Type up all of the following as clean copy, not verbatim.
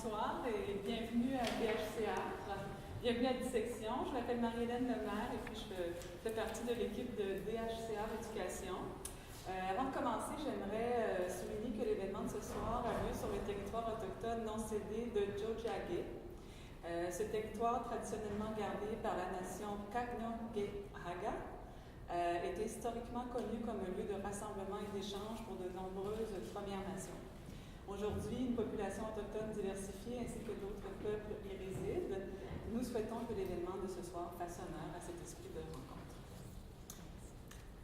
bonsoir et bienvenue à DHC. Bienvenue à Dissections. Je m'appelle Colleen Leonard et puis je fais partie de l'équipe de DHC Éducation. Avant de commencer, j'aimerais souligner que l'événement de ce soir a lieu sur le territoire autochtone non cédé de Tiohtià:ke. Ce territoire, traditionnellement gardé par la nation Kakgnonkehà:ka, est historiquement connu comme un lieu de rassemblement et d'échange pour de nombreuses Premières Nations. Aujourd'hui, une population autochtone diversifiée ainsi que d'autres peuples y résident. Nous souhaitons que l'événement de ce soir fasse honneur à cet esprit de rencontre.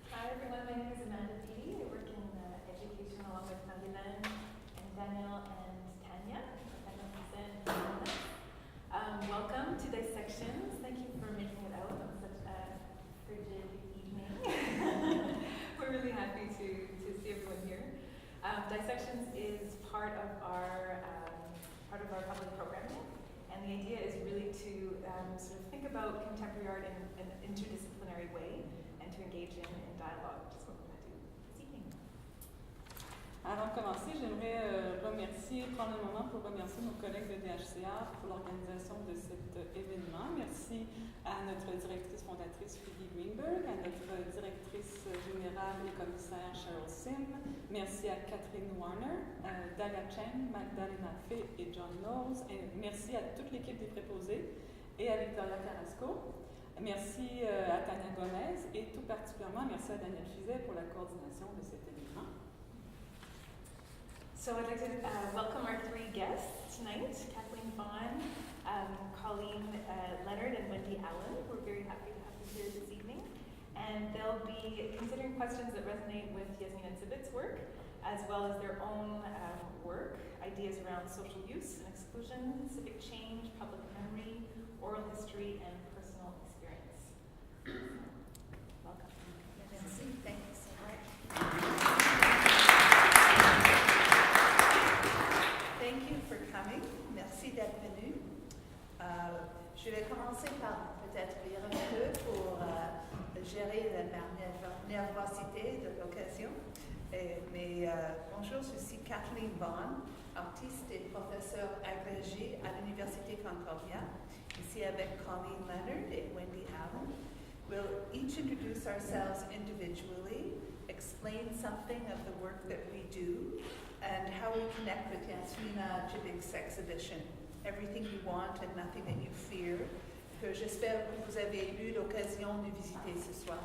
Hi everyone, my name is Amanda Beatty. I work in education along with Madeleine and Daniel and Tanya. Welcome to Dissections. Thank you for making it out on such a frigid evening. We're really happy to see everyone here. Dissections is part of our public programming, and the idea is really to sort of think about contemporary art in an interdisciplinary way and to engage in dialogue, which is what we're going to do this evening. Avant de commencer, j'aimerais prendre un moment pour remercier nos collègues de DHCA pour l'organisation de cet événement. Merci à notre directrice fondatrice Phoebe Greenberg, à notre directrice générale et commissaire Cheryl Sim. Merci à Kathleen Vaughan, Dalia Chen, Magdalena Fay et John Knowles. Et merci à toute l'équipe des préposés et à Victoria Carrasco. Merci à Tania Gomez et tout particulièrement merci à Daniel Fizet pour la coordination de cet événement. So I'd like to welcome our three guests tonight, Kathleen Vaughan, Colleen Leonard, and Wendy Allen. We're very happy to have you here this evening. And they'll be considering questions that resonate with Jasmina and Cibic's work, as well as their own work, ideas around social use and exclusion, civic change, public memory, oral history, and personal experience. Welcome. Merci. Thank you so much. Thank you for coming. Merci d'être venu. Je vais commencer par peut-être lire un peu pour gérer la nervosité de l'occasion. Bonjour, je suis Kathleen Vaughan, artiste et professeure agrégée à l'Université Concordia, ici avec Colleen Leonard et Wendy Allen. We'll each introduce ourselves individually, explain something of the work that we do, and how we connect with Jasmina Cibic's exhibition, Everything You Want and Nothing That You Fear, que j'espère que vous avez eu l'occasion de visiter ce soir.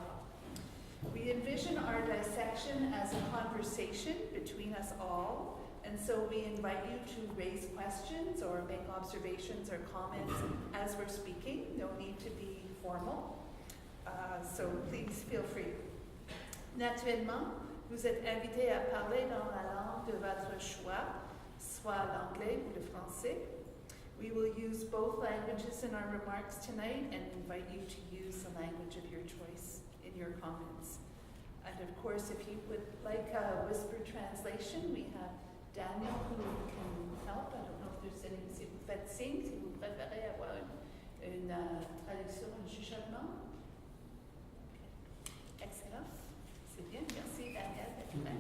We envision our dissection as a conversation between us all, and so we invite you to raise questions or make observations or comments as we're speaking. No need to be formal, so please feel free. Naturellement, vous êtes invités à parler dans la langue de votre choix, soit l'anglais ou le français. We will use both languages in our remarks tonight and invite you to use the language of your choice in your comments. And of course, if you would like a whispered translation, we have Daniel who can help. I don't know if there's any, si vous faites signe, si vous préférez avoir une traduction, un chuchotement. Okay. Excellent. C'est bien, merci Daniel d'être là.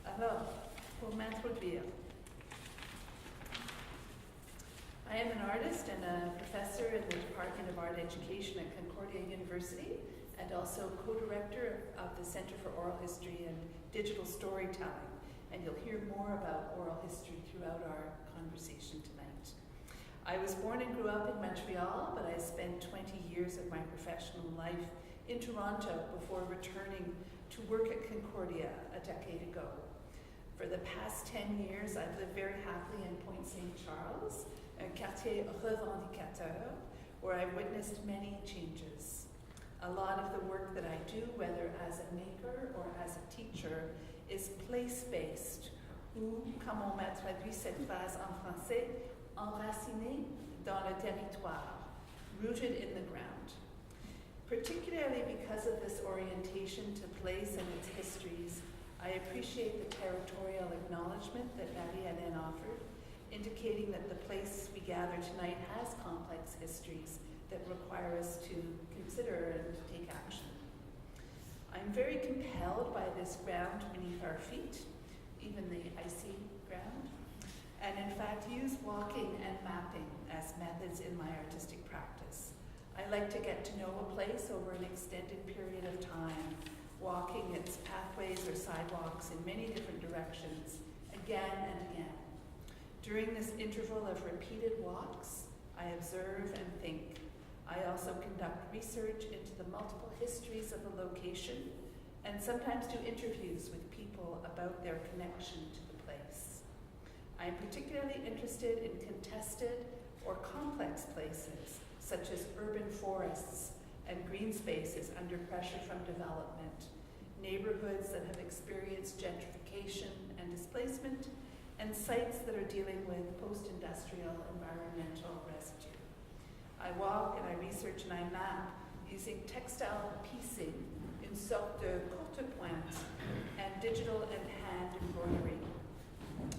Alors, pour m'introduire. I am an artist and a professor in the Department of Art Education at Concordia University and also co-director of the Center for Oral History and Digital Storytelling. And you'll hear more about oral history throughout our conversation tonight. I was born and grew up in Montreal, but I spent 20 years of my professional life in Toronto before returning to work at Concordia a decade ago. For the past 10 years, I've lived very happily in Pointe St. Charles, un quartier revendicateur, where I've witnessed many changes. A lot of the work that I do, whether as a maker or as a teacher, is place-based, ou, comme on m'a traduit cette phrase en français, enraciné dans le territoire, rooted in the ground. Particularly because of this orientation to place and its histories, I appreciate the territorial acknowledgement that Marie-Hélène offered, indicating that the place we gather tonight has complex histories that require us to consider and take action. I'm very compelled by this ground beneath our feet, even the icy ground, and in fact use walking and mapping as methods in my artistic practice. I like to get to know a place over an extended period of time, walking its pathways or sidewalks in many different directions, again and again. During this interval of repeated walks, I observe and think. I also conduct research into the multiple histories of a location and sometimes do interviews with people about their connection to the place. I'm particularly interested in contested or complex places, such as urban forests and green spaces under pressure from development, neighborhoods that have experienced gentrification and displacement, and sites that are dealing with post-industrial environmental residue. I walk and I research and I map using textile piecing, une sorte de contrepointe, and digital and hand embroidery.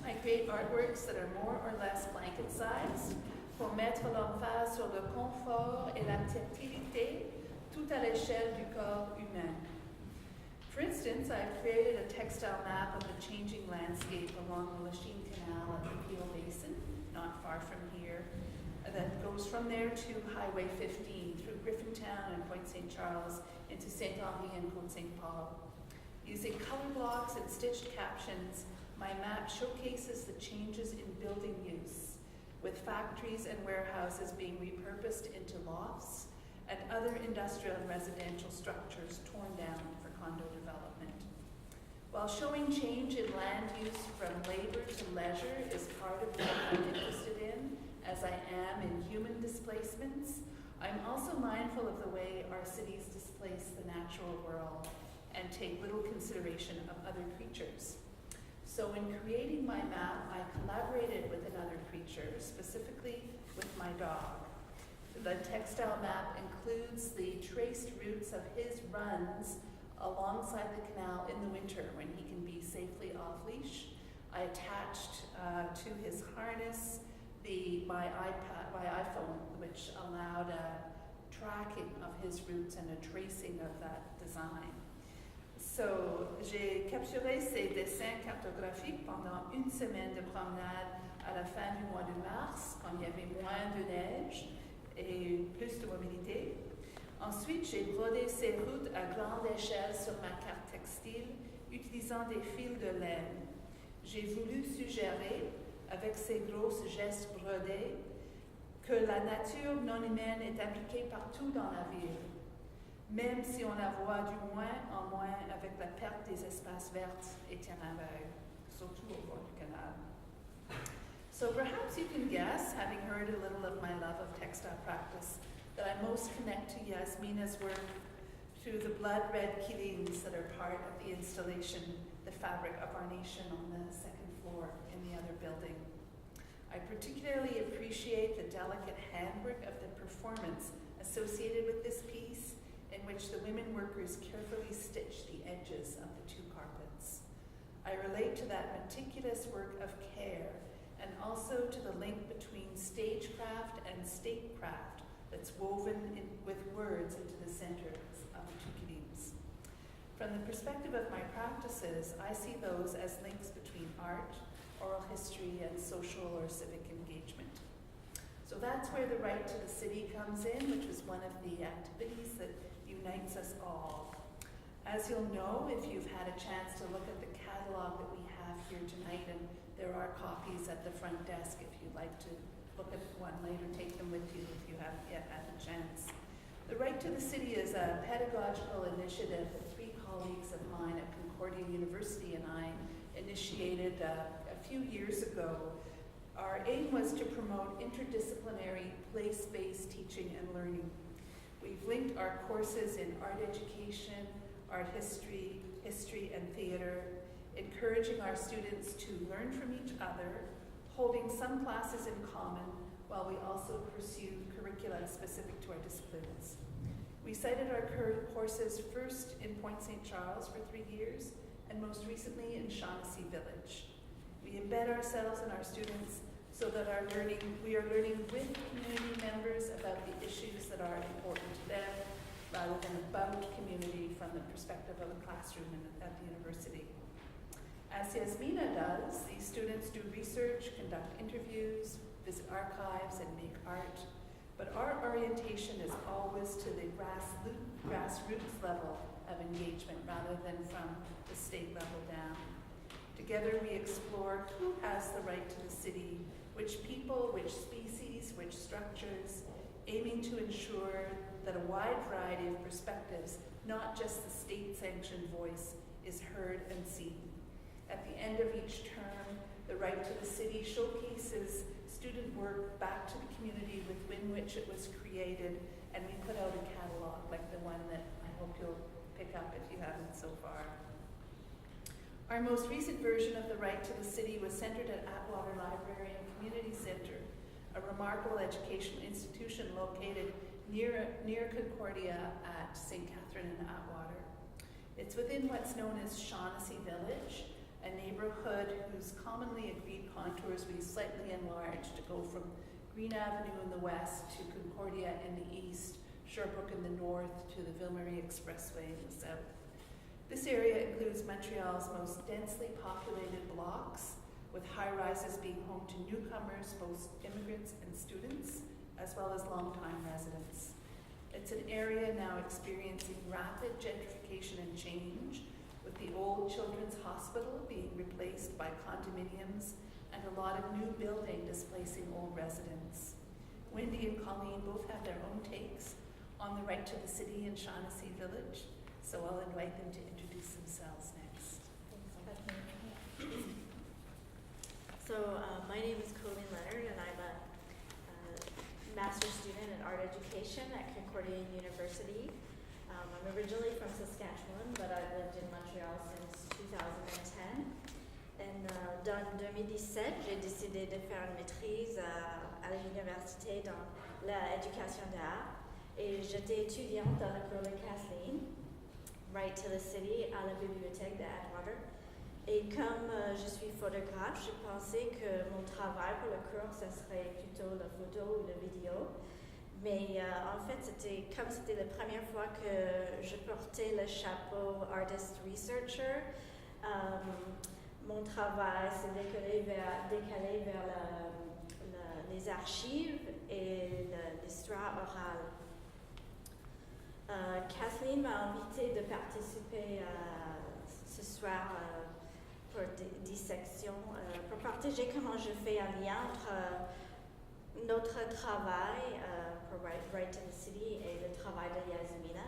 I create artworks that are more or less blanket-sized pour mettre l'emphase sur le confort et la tactilité tout à l'échelle du corps humain. For instance, I've created a textile map of the changing landscape along the Lachine Canal at the Peel Basin, not far from here, that goes from there to Highway 15 through Griffintown and Point St. Charles into Saint-Henri and Côte St. Paul. Using color blocks and stitched captions, my map showcases the changes in building use, with factories and warehouses being repurposed into lofts and other industrial and residential structures torn down for condo development. While showing change in land use from labor to leisure is part of what I'm interested in, as I am in human displacements, I'm also mindful of the way our cities displace the natural world and take little consideration of other creatures. So in creating my map, I collaborated with another creature, specifically with my dog. The textile map includes the traced routes of his runs alongside the canal in the winter when he can be safely off leash. I attached to his harness my iPhone, which allowed a tracking of his routes and a tracing of that design. So, j'ai capturé ces dessins cartographiques pendant une semaine de promenade à la fin du mois de mars, quand il y avait moins de neige et plus de mobilité. Ensuite, j'ai brodé ces routes à grande échelle sur ma carte textile, utilisant des fils de laine. J'ai voulu suggérer, avec ces grosses gestes brodés, que la nature non humaine est impliquée partout dans la ville, même si on la voit du moins en moins avec la perte des espaces verts et terrains verts, surtout au bord du canal. So perhaps you can guess, having heard a little of my love of textile practice, that I most connect to Jasmina's work through the blood-red killings that are part of the installation, The Fabric of Our Nation, on the second floor in the other building. I particularly appreciate the delicate handwork of the performance associated with this piece, in which the women workers carefully stitch the edges of the two carpets. I relate to that meticulous work of care, and also to the link between stagecraft and statecraft that's woven in, with words into the centers of the two kilims. From the perspective of my practices, I see those as links between art, oral history, and social or civic engagement. So that's where the right to the city comes in, which was one of the activities that unites us all. As you'll know, if you've had a chance to look at the catalog that we have here tonight, and there are copies at the front desk if you'd like to look at one later, take them with you if you haven't yet had a chance. The Right to the City is a pedagogical initiative that three colleagues of mine at Concordia University and I initiated a few years ago. Our aim was to promote interdisciplinary place-based teaching and learning. We've linked our courses in art education, art history, history and theater, encouraging our students to learn from each other, holding some classes in common, while we also pursue curricula specific to our disciplines. We cited our courses first in Point St. Charles for 3 years, and most recently in Shaughnessy Village. We embed ourselves in our students so that we are learning with community members about the issues that are important to them, rather than about community from the perspective of a classroom at the university. As Jasmina does, these students do research, conduct interviews, visit archives, and make art. But our orientation is always to the grassroots level of engagement rather than from the state level down. Together we explore who has the right to the city, which people, which species, which structures, aiming to ensure that a wide variety of perspectives, not just the state-sanctioned voice, is heard and seen. At the end of each term, the right to the city showcases student work back to the community within which it was created, and we put out a catalog like the one that I hope you'll pick up if you haven't so far. Our most recent version of the right to the city was centered at Atwater Library and Community Center, a remarkable educational institution located near Concordia at St. Catherine and Atwater. It's within what's known as Shaughnessy Village, a neighborhood whose commonly agreed contours we slightly enlarged to go from Green Avenue in the west to Concordia in the east, Sherbrooke in the north to the Ville-Marie Expressway in the south. This area includes Montreal's most densely populated blocks, with high-rises being home to newcomers, both immigrants and students, as well as longtime residents. It's an area now experiencing rapid gentrification and change, with the old Children's Hospital being replaced by condominiums and a lot of new building displacing old residents. Wendy and Colleen both have their own takes on the right to the city in Shaughnessy Village, so I'll invite them to introduce themselves next. Thanks, Kathleen. My name is Colleen Leonard, and I'm a master's student in art education at Concordia University. I'm originally from Saskatchewan, but I've lived in Montreal since 2010. En 2017, j'ai décidé de faire une maîtrise à l'université dans l'éducation d'art. Et j'étais étudiante dans le cours de Kathleen, Right to the City, à la bibliothèque de Atwater. Et comme je suis photographe, je pensais que mon travail pour le cours, ce serait plutôt la photo ou la vidéo. Mais en fait, c'était la première fois que je portais le chapeau Artist Researcher. Mon travail s'est décalé vers les archives et l'histoire orale. Kathleen m'a invitée de participer ce soir pour Dissections, pour partager comment je fais un lien entre notre travail pour Right to the City et le travail de Jasmina.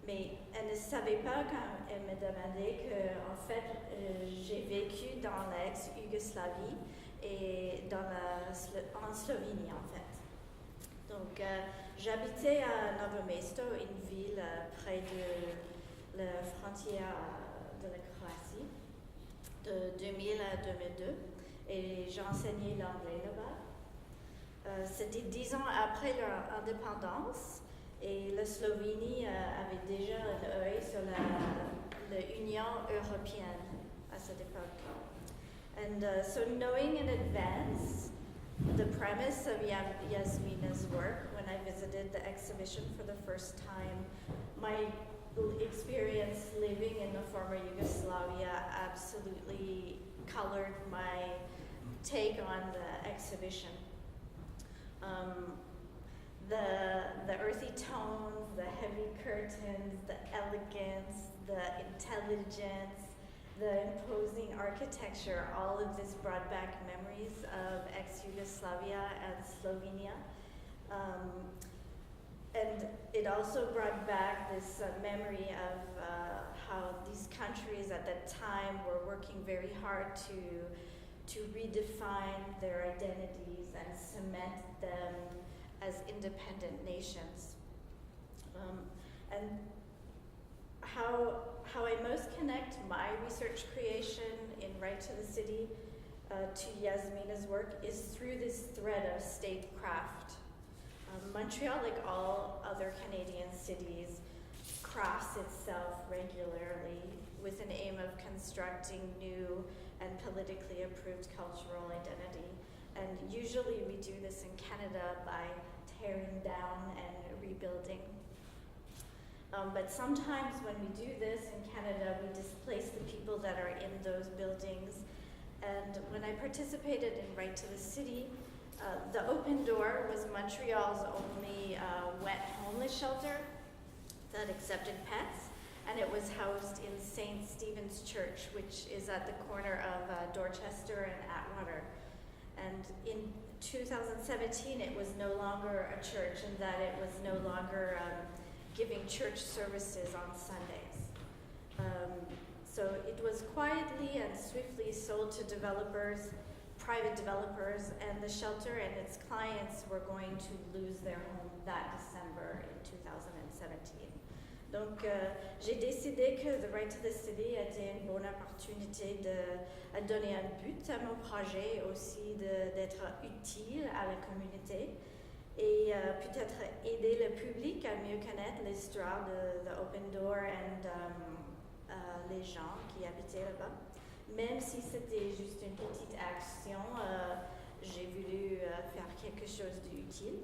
Mais elle ne savait pas quand elle me demandait que, en fait, j'ai vécu dans l'ex-Yougoslavie et en Slovénie, en fait. Donc, j'habitais à Novo Mesto, une ville près de la frontière de la Croatie, de 2000 à 2002, et j'enseignais l'anglais là-bas. C'était 10 ans après leur indépendance, et la Slovénie avait déjà un œil sur l'Union européenne à cette époque. And so knowing in advance the premise of Jasmina's work, when I visited the exhibition for the first time, my experience living in the former Yugoslavia absolutely colored my take on the exhibition. The earthy tones, the heavy curtains, the elegance, the intelligence, the imposing architecture, all of this brought back memories of ex-Yugoslavia and Slovenia. And it also brought back this memory of how these countries at that time were working very hard to redefine their identities and cement them as independent nations. And how I most connect my research creation in Right to the City to Jasmina's work is through this thread of statecraft. Montreal, like all other Canadian cities, crafts itself regularly with an aim of constructing new and politically approved cultural identity. And usually we do this in Canada by tearing down and rebuilding. But sometimes when we do this in Canada, we displace the people that are in those buildings. And when I participated in Right to the City, the Open Door was Montreal's only wet homeless shelter that accepted pets, and it was housed in St. Stephen's Church, which is at the corner of Dorchester and Atwater. And in 2017, it was no longer a church, in that it was no longer giving church services on Sundays. So it was quietly and swiftly sold to developers, private developers, and the shelter and its clients were going to lose their home that December in 2017. Donc, j'ai décidé que The Right to the City était une bonne opportunité de donner un but à mon projet, aussi d'être utile à la communauté et peut-être aider le public à mieux connaître l'histoire de Open Door et les gens qui habitaient là-bas. Même si c'était juste une petite action, j'ai voulu faire quelque chose d'utile.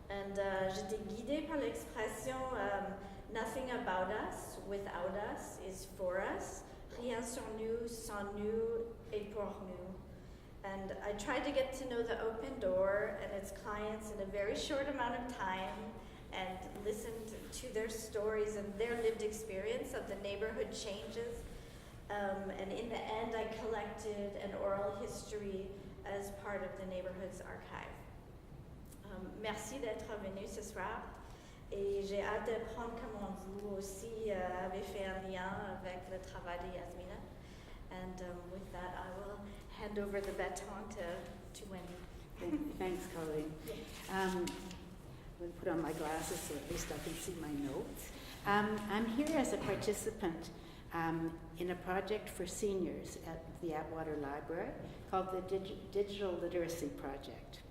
And j'étais guidée par l'expression nothing about us without us is for us. Rien sur nous, sans nous et pour nous. And I tried to get to know the Open Door and its clients in a very short amount of time and listened to their stories and their lived experience of the neighborhood changes. And in the end, I collected an oral history as part of the neighborhood's archive. Merci d'être venu ce soir. Et j'ai hâte d'apprendre comment vous aussi avez fait un lien avec le travail de Jasmina. And with that, I will hand over the baton to Wendy. Thanks, Colleen. I'm going to put on my glasses so at least I can see my notes. I'm here as a participant in a project for seniors at the Atwater Library called the Digital Literacy Project.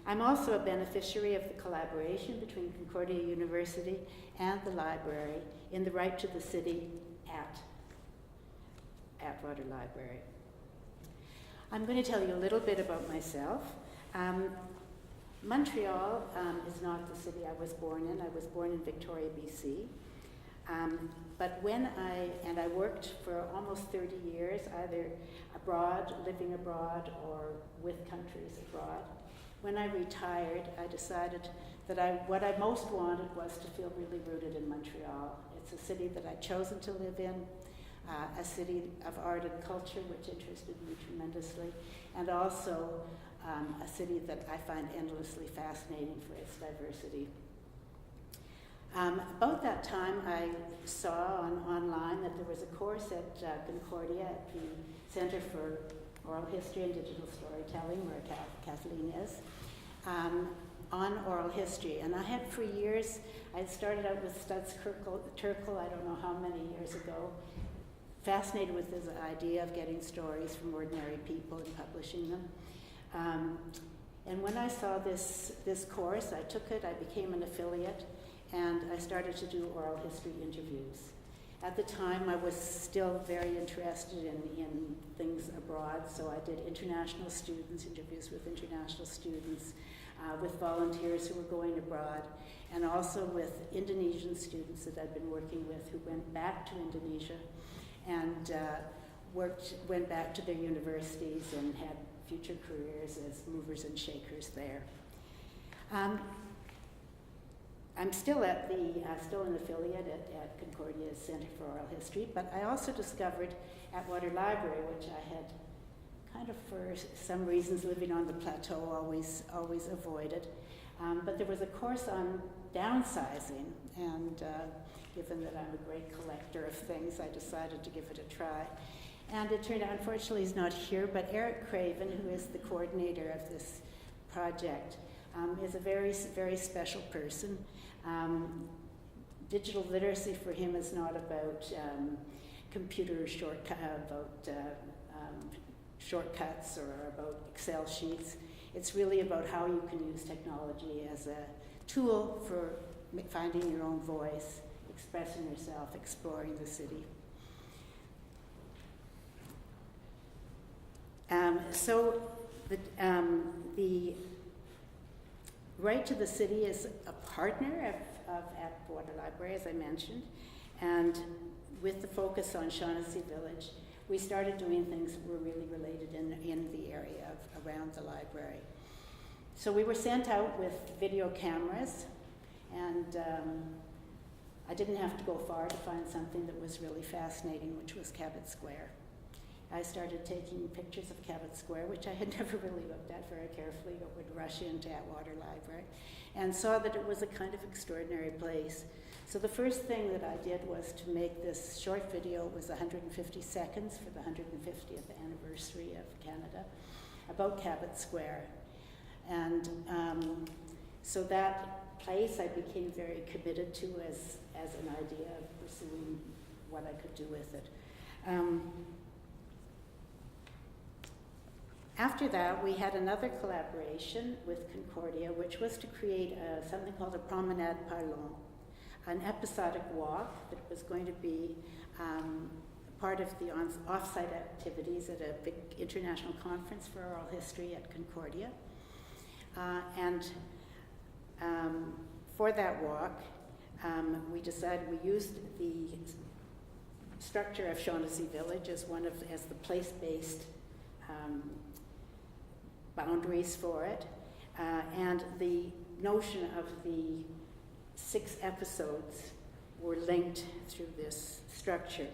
I'm also a beneficiary of the collaboration between Concordia University and the library in the Right to the City at Atwater Library. I'm going to tell you a little bit about myself. Montreal is not the city I was born in. I was born in Victoria, BC. But when I worked for almost 30 years, either abroad, living abroad, or with countries abroad. When I retired, I decided that what I most wanted was to feel really rooted in Montreal. It's a city that I'd chosen to live in, a city of art and culture, which interested me tremendously, and also a city that I find endlessly fascinating for its diversity. About that time, I saw online that there was a course at Concordia at the Center for Oral History and Digital Storytelling, where Kathleen is, on oral history. And I had for years, I started out with Studs Terkel, I don't know how many years ago, fascinated with this idea of getting stories from ordinary people and publishing them. And when I saw this course, I took it, I became an affiliate, and I started to do oral history interviews. At the time, I was still very interested in things abroad, so I did international students, interviews with international students, with volunteers who were going abroad, and also with Indonesian students that I'd been working with who went back to Indonesia and went back to their universities and had future careers as movers and shakers there. I'm still still an affiliate at Concordia's Center for Oral History, but I also discovered Atwater Library, which I had kind of, for some reasons, living on the plateau, always avoided. But there was a course on downsizing, and given that I'm a great collector of things, I decided to give it a try. And it turned out, unfortunately, he's not here, but Eric Craven, who is the coordinator of this project, is a very, very special person. Digital literacy for him is not about computer shortcuts or about Excel sheets. It's really about how you can use technology as a tool for finding your own voice, expressing yourself, exploring the city. So the Right to the City is a partner of at Water Library, as I mentioned, and with the focus on Shaughnessy Village, we started doing things that were really related in the area around the library. So we were sent out with video cameras, and I didn't have to go far to find something that was really fascinating, which was Cabot Square. I started taking pictures of Cabot Square, which I had never really looked at very carefully, but would rush into Atwater Library, and saw that it was a kind of extraordinary place. So the first thing that I did was to make this short video. It was 150 seconds for the 150th anniversary of Canada, about Cabot Square. And so that place I became very committed to as an idea of pursuing what I could do with it. After that, we had another collaboration with Concordia, which was to create something called a promenade parlante, an episodic walk that was going to be part of the off-site activities at a big international conference for oral history at Concordia. For that walk, we decided we used the structure of Shaughnessy Village as the place-based boundaries for it, and the notion of the 6 episodes were linked through this structure.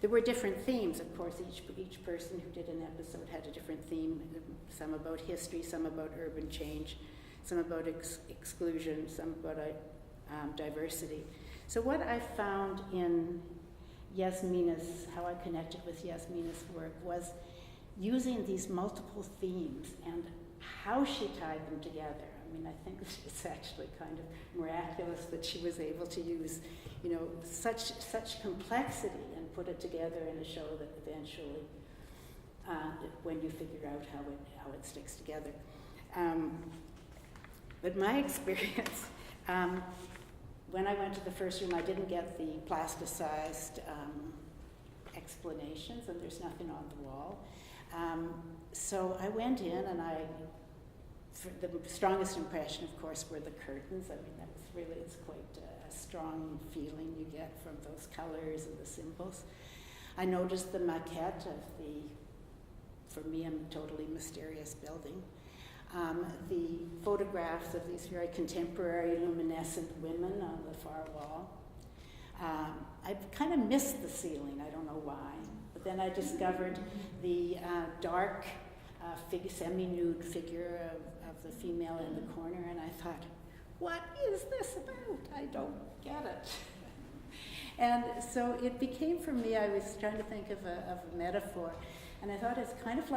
There were different themes, of course. Each person who did an episode had a different theme, some about history, some about urban change, some about exclusion, some about diversity. So what I found in how I connected with Jasmina's work was using these multiple themes and how she tied them together. I mean, I think it's actually kind of miraculous that she was able to use, such complexity and put it together in a show that eventually, when you figure out how it sticks together. But my experience, when I went to the first room, I didn't get the plasticized explanations, and there's nothing on the wall. So I went in, and the strongest impression, of course, were the curtains. I mean, it's quite a strong feeling you get from those colors and the symbols. I noticed the maquette of for me, a totally mysterious building. The photographs of these very contemporary luminescent women on the far wall. I kind of missed the ceiling, I don't know why. But then I discovered the dark, semi-nude figure of the female in the corner, and I thought, what is this about? I don't get it. And so it became, for me, I was trying to think of a metaphor, and I thought it was kind of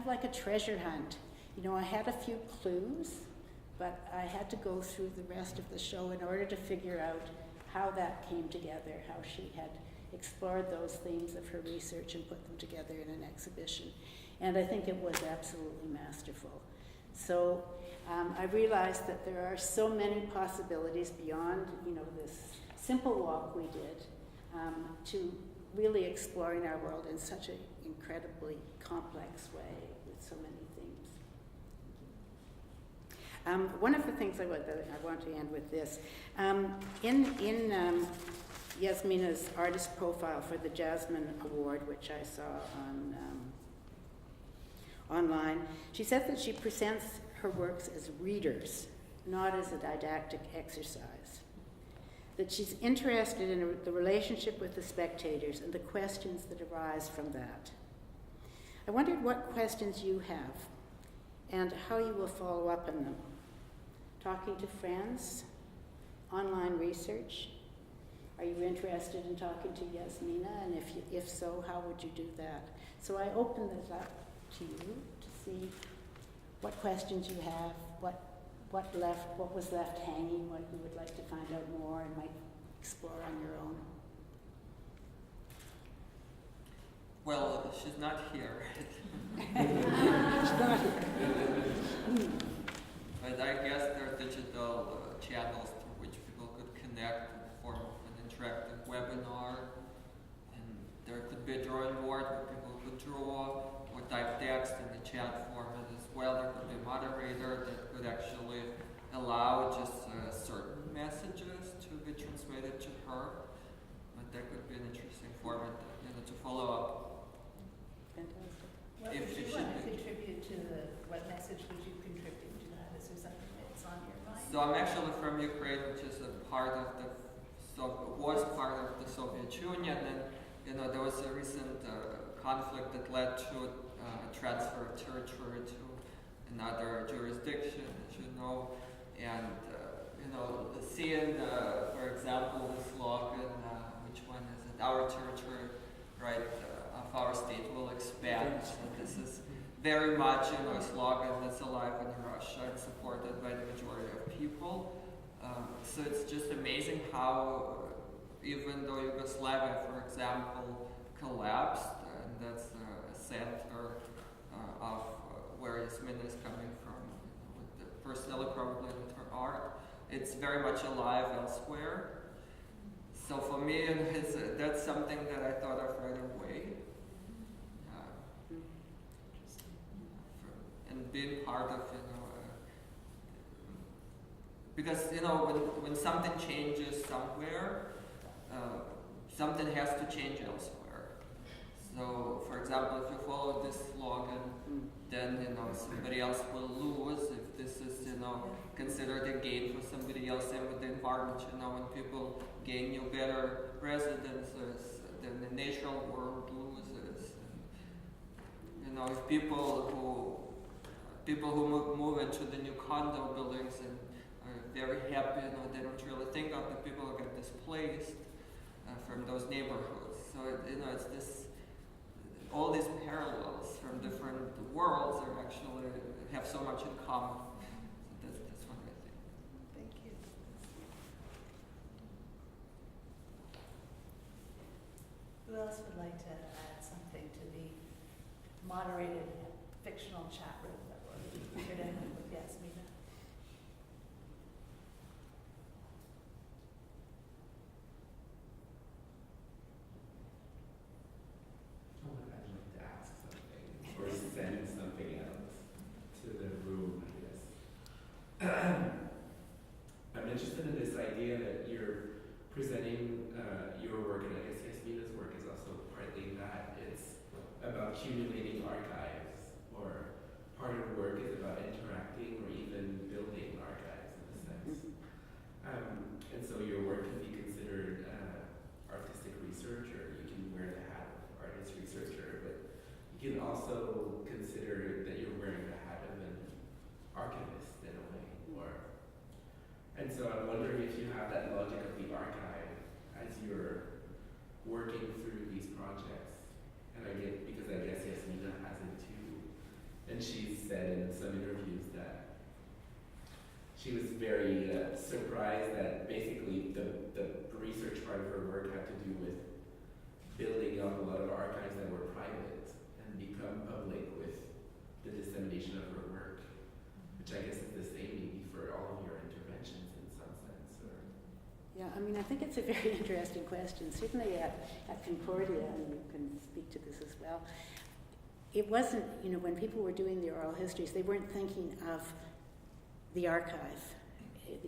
like a treasure hunt. I had a few clues, but I had to go through the rest of the show in order to figure out how that came together, how she had explored those themes of her research and put them together in an exhibition. And I think it was absolutely masterful. So I realized that there are so many possibilities beyond, this simple walk we did, to really exploring our world in such an incredibly complex way with so many themes. One of the things I want to end with this. In Jasmina's artist profile for the Jasmine Award, which I saw online, she said that she presents her works as readers, not as a didactic exercise. That she's interested in the relationship with the spectators and the questions that arise from that. I wondered what questions you have and how you will follow up on them. Talking to friends, online research. Are you interested in talking to Jasmina? And if so, how would you do that? So I open this up to you to see what questions you have, what was left hanging, what you would like to find out more and might explore on your own. Well, she's not here. She's not here. But I guess there are digital channels through which people could connect and form an interactive webinar. And there could be a drawing board where people could draw or type text in the chat format as well. There could be a moderator that could actually allow just certain messages to be transmitted to her. But that could be an interesting format, to follow up. Fantastic. What If would you you should want to be- contribute to what message would you contribute to that? Is there something that's on your mind? So I'm actually from Ukraine, which is was part of the Soviet Union, and there was a recent conflict that led to a transfer of territory to another jurisdiction, as you know, and seeing, for example, the slogan, which one is it? Our territory, right, of our state will expand. So this is very much a slogan that's alive in Russia and supported by the majority of people. So it's just amazing how, even though Yugoslavia, for example, collapsed, and that's a center of where Jasmina is coming from, with the personally probably with her art, it's very much alive elsewhere. So for me, that's something that I thought of right away. And being part of, because when something changes somewhere, something has to change elsewhere. So, for example, if you follow this slogan, then somebody else will lose. If this is considered a gain for somebody else, and with the environment, when people gain new better residences, then the natural world loses. And, if people who move into the new condo buildings and very happy, they don't really think of the people who get displaced from those neighborhoods. So it's this, all these parallels from different worlds are actually have so much in common. So that's what I think. Thank you. Who else would like to add something to the moderated fictional chat room that we're here to have with Jasmina? I'd like to ask something or send something else to the room, I guess. I'm interested in this idea that you're presenting your work, and I guess Jasmina's work is also partly that. It's about accumulating archives, or part of the work is about interacting or even building archives in a sense. And so your work can be considered artistic research, or you can wear the hat of artist researcher, but you can also consider that you're wearing the hat of an archivist in a way. And so I'm wondering if you have that logic of the archive as you're working through these projects. And because I guess Jasmina has it too. And she's said in some interviews that she was very surprised that basically the research part of her work had to do with building up a lot of archives that were private and become public with the dissemination of her work, which I guess is the same maybe for all of your interventions in some sense. Yeah, I think it's a very interesting question. Certainly at Concordia, and you can speak to this as well, it wasn't, when people were doing the oral histories, they weren't thinking of the archive.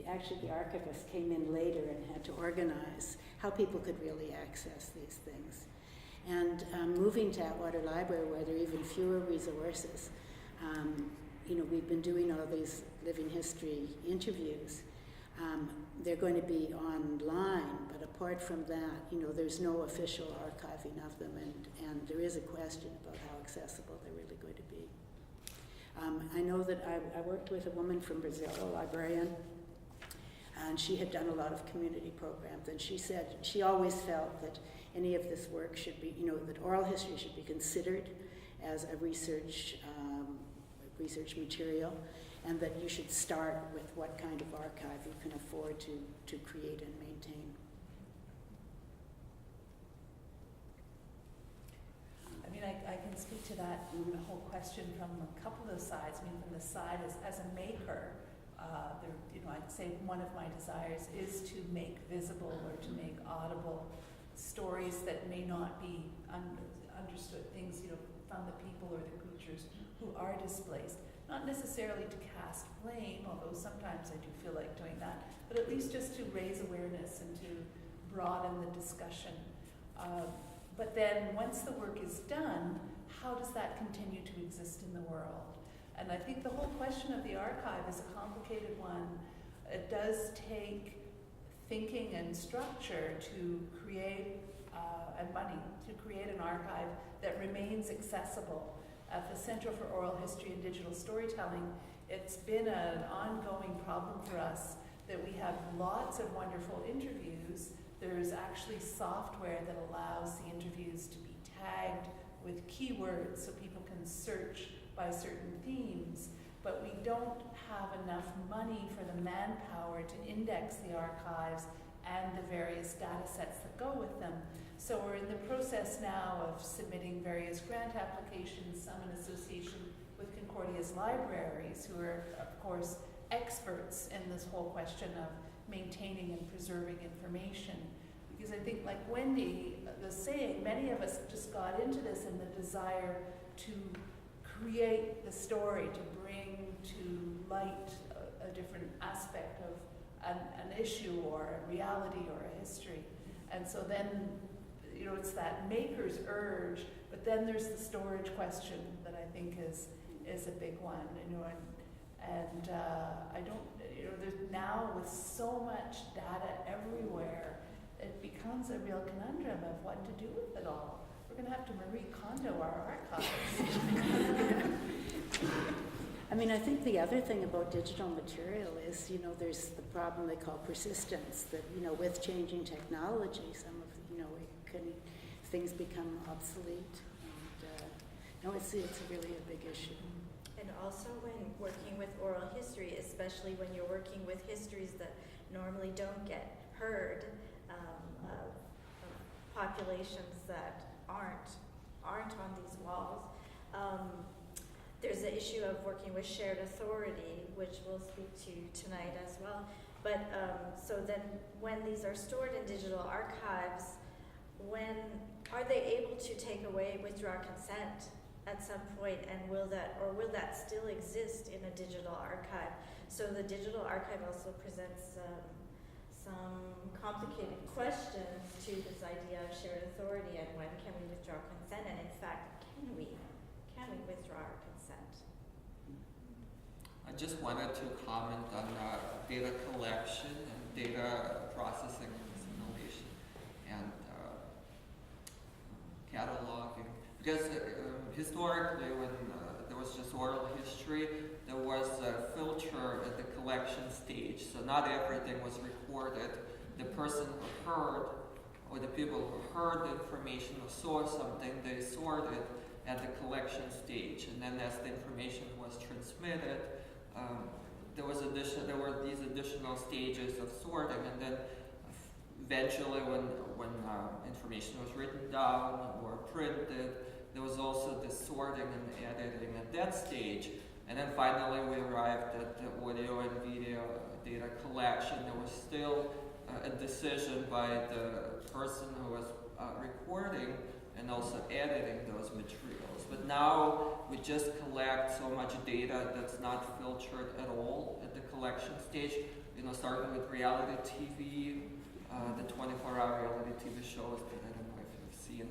Actually, the archivists came in later and had to organize how people could really access these things. And moving to Atwater Library, where there are even fewer resources, we've been doing all these living history interviews. They're going to be online, but apart from that, there's no official archiving of them, and there is a question about how accessible they're really going to be. I know that I worked with a woman from Brazil, a librarian, and she had done a lot of community programs, and she said she always felt that any of this work should be, that oral history should be considered as a research material, and that you should start with what kind of archive you can afford to create and maintain. I can speak to that whole question from a couple of sides. From the side as a maker, I'd say one of my desires is to make visible or to make audible stories that may not be understood, things, from the people or the creatures who are displaced. Not necessarily to cast blame, although sometimes I do feel like doing that, but at least just to raise awareness and to broaden the discussion. But then once the work is done, how does that continue to exist in the world? And I think the whole question of the archive is a complicated one. It does take thinking and structure to create, and money, to create an archive that remains accessible. At the Center for Oral History and Digital Storytelling, it's been an ongoing problem for us that we have lots of wonderful interviews. There's actually software that allows the interviews to be tagged with keywords so people can search by certain themes, but we don't have enough money for the manpower to index the archives and the various data sets that go with them. So we're in the process now of submitting various grant applications, some in association with Concordia's libraries, who are, of course, experts in this whole question of maintaining and preserving information. Because I think, like Wendy was saying, many of us just got into this in the desire to create the story, to bring to light a different aspect of an issue or a reality or a history. And so then, you know, it's that maker's urge, but then there's the storage question that I think is a big one, you know, and I don't, you know, there's now with so much data everywhere, it becomes a real conundrum of what to do with it all. We're going to have to Marie Kondo our archives. I mean, I think the other thing about digital material is, you know, there's the problem they call persistence, that, you know, with changing technology, some of, you know, things become obsolete. And, no, it's really a big issue. And also when working with oral history, especially when you're working with histories that normally don't get heard, of populations that aren't on these walls. There's the issue of working with shared authority, which we'll speak to tonight as well. But so then when these are stored in digital archives, when are they able to take away withdraw consent at some point, and will that still exist in a digital archive? So the digital archive also presents some complicated questions to this idea of shared authority and when can we withdraw consent, and in fact, can we withdraw our consent? I just wanted to comment on data collection and data processing and assimilation and cataloging. Because historically, when there was just oral history, there was a filter at the collection stage. So not everything was recorded. The person who heard, or the people who heard the information or saw something, they sorted at the collection stage. And then as the information was transmitted, there were these additional stages of sorting, and then eventually when information was written down or printed, there was also the sorting and editing at that stage. And then finally we arrived at the audio and video data collection. There was still a decision by the person who was recording and also editing those materials. But now we just collect so much data that's not filtered at all at the collection stage. You know, starting with reality TV, the 24-hour reality TV shows that I don't know if you've seen,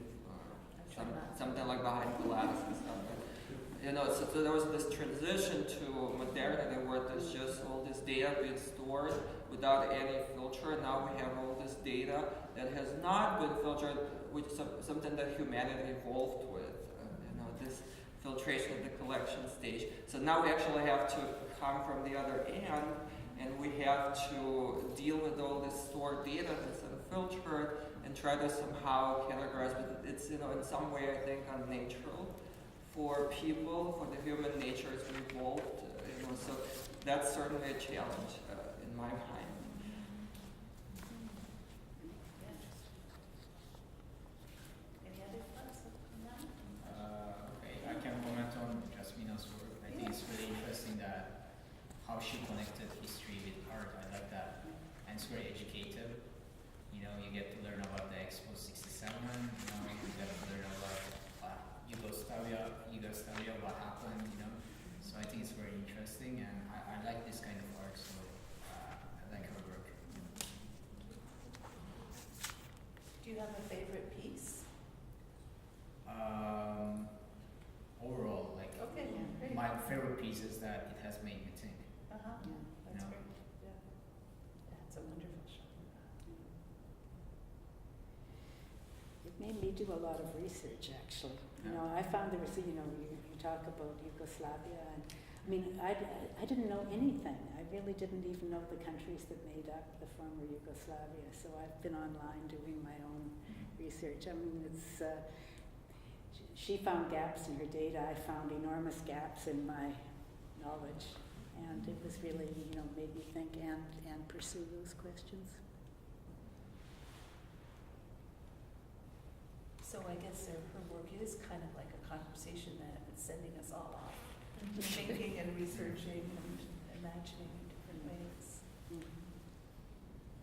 something like Behind Glass and stuff. But, you know, so there was this transition to modernity where there's just all this data being stored without any filter. And now we have all this data that has not been filtered, which is something that humanity evolved with. You know, this filtration at the collection stage. So now we actually have to come from the other end, and we have to deal with all this stored data that's unfiltered and try to somehow categorize. But it's, you know, in some way I think unnatural for people, for the human nature as we evolved. You know, so that's certainly a challenge in my mind. Any other thoughts on that? Okay, I can comment on Jasmina's work. I think it's really interesting that how she connected history with art. I like that. And it's very educative. You know, you get to learn about the Expo 67, you know, you get to learn about Yugoslavia, what happened, you know, my favorite piece is that it has made me think. Uh-huh. Yeah. That's No. great. Yeah. Yeah, it's a wonderful show. It made me do a lot of research, actually. You Yeah. know, I found there was, you know, you talk about Yugoslavia, and I mean, I didn't know anything. I really didn't even know the countries that made up the former Yugoslavia. So I've been online doing my own research. I mean, it's she found gaps in her data. I found enormous gaps in my knowledge, and it was really, you know, made me think and pursue those questions. So I guess her work is kind of like a conversation that is sending us all off, thinking and researching and imagining in different ways.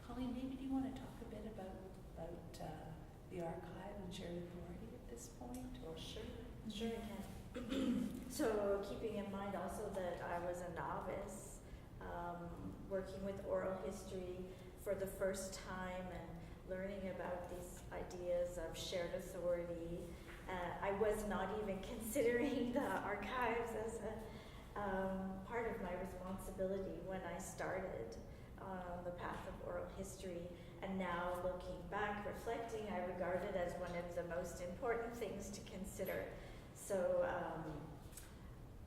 Colleen, maybe do you want to talk a bit about the archive and shared authority at this point? Or Sure I can. So keeping in mind also that I was a novice, working with oral history for the first time and learning about these ideas of shared authority, I was not even considering the archives as a part of my responsibility when I started on the path of oral history. And now looking back, reflecting, I regard it as one of the most important things to consider. So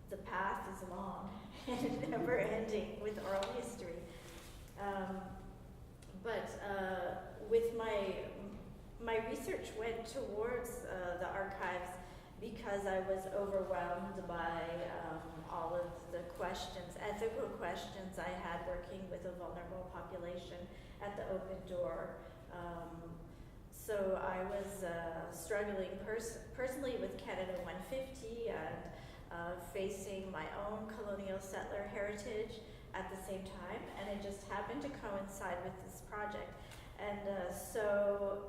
the path is long and never ending with oral history. But with my research went towards the archives because I was overwhelmed by all of the questions, ethical questions I had working with a vulnerable population at the Open Door. So I was struggling personally with Canada 150 and facing my own colonial settler heritage at the same time, and it just happened to coincide with this project. And so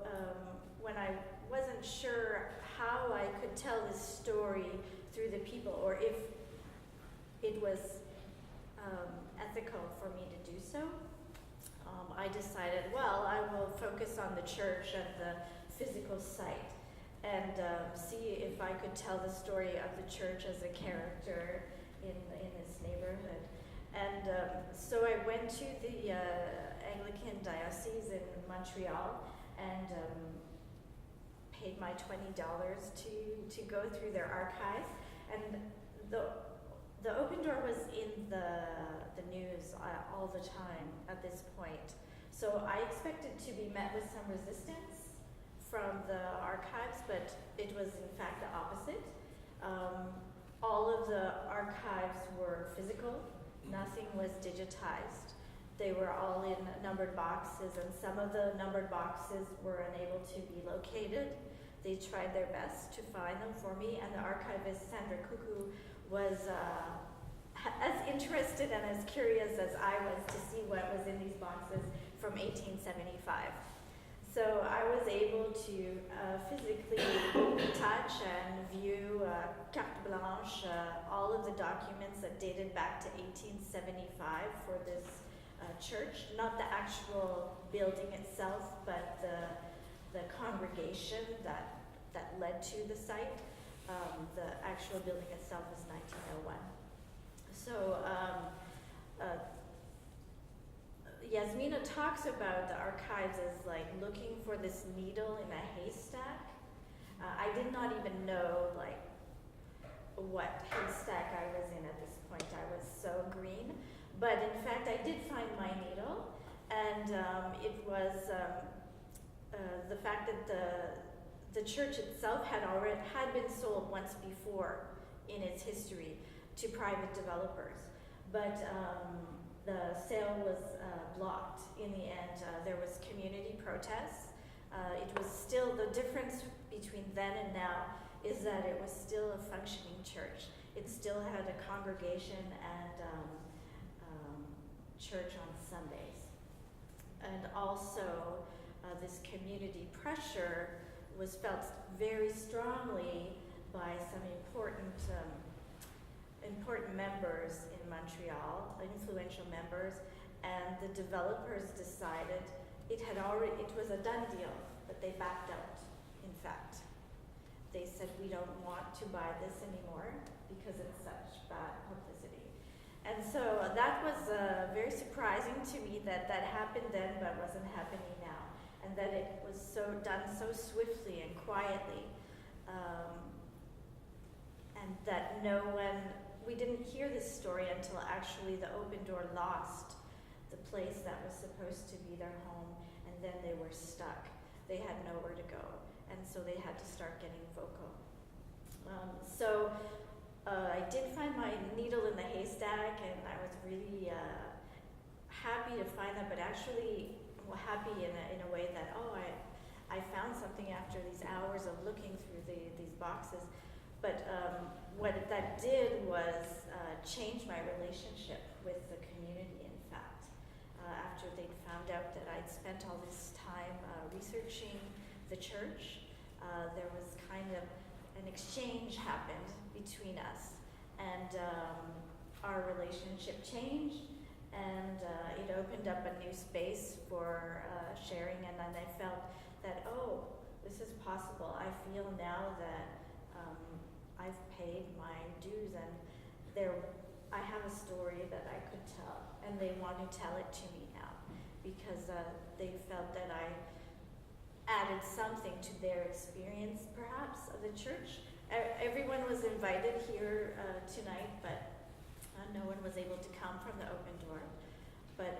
when I wasn't sure how I could tell this story through the people, or if it was ethical for me to do so, I decided, well, I will focus on the church and the physical site and see if I could tell the story of the church as a character in this neighborhood. And so I went to the Anglican diocese in Montreal and paid my $20 to go through their archives. And the Open Door was in the news all the time at this point. So I expected to be met with some resistance from the archives, but it was in fact the opposite. All of the archives were physical. Nothing was digitized. They were all in numbered boxes, and some of the numbered boxes were unable to be located. They tried their best to find them for me, and the archivist Sandra Cuckoo was as interested and as curious as I was to see what was in these boxes from 1875. So I was able to physically touch and view carte blanche, all of the documents that dated back to 1875 for this church, not the actual building itself, but the congregation that led to the site. The actual building itself is 1901. So Jasmina talks about the archives as like looking for this needle in a haystack. I did not even know like what haystack I was in at this point. I was so green. But in fact, I did find my needle, and it was the fact that the church itself had been sold once before in its history to private developers, but the sale was blocked in the end. There was community protests. It was still, the difference between then and now is that it was still a functioning church. It still had a congregation and church on Sundays. And also this community pressure was felt very strongly by some important members in Montreal, influential members, and the developers decided it was a done deal, but they backed out, in fact. They said, we don't want to buy this anymore because it's such bad so that was very surprising to me that that happened then but wasn't happening now. And that it was done so swiftly and quietly. And that we didn't hear this story until actually the Open Door lost the place that was supposed to be their home, and then they were stuck. They had nowhere to go, and so they had to start getting vocal. I did find my needle in the haystack, and I was really happy to find that, but actually happy in a way that, I found something after these hours of looking through these boxes. But what that did was change my relationship with the community, in fact. After they'd found out that I'd spent all this time researching the church, there was kind of an exchange happened between us, and our relationship changed, and it opened up a new space for sharing, and then I felt that, this is possible. I feel now that I've paid my dues, and I have a story that I could tell, and they want to tell it to me now, because they felt that I added something to their experience, perhaps, of the church. Everyone was invited here tonight, but no one was able to come from the Open Door. But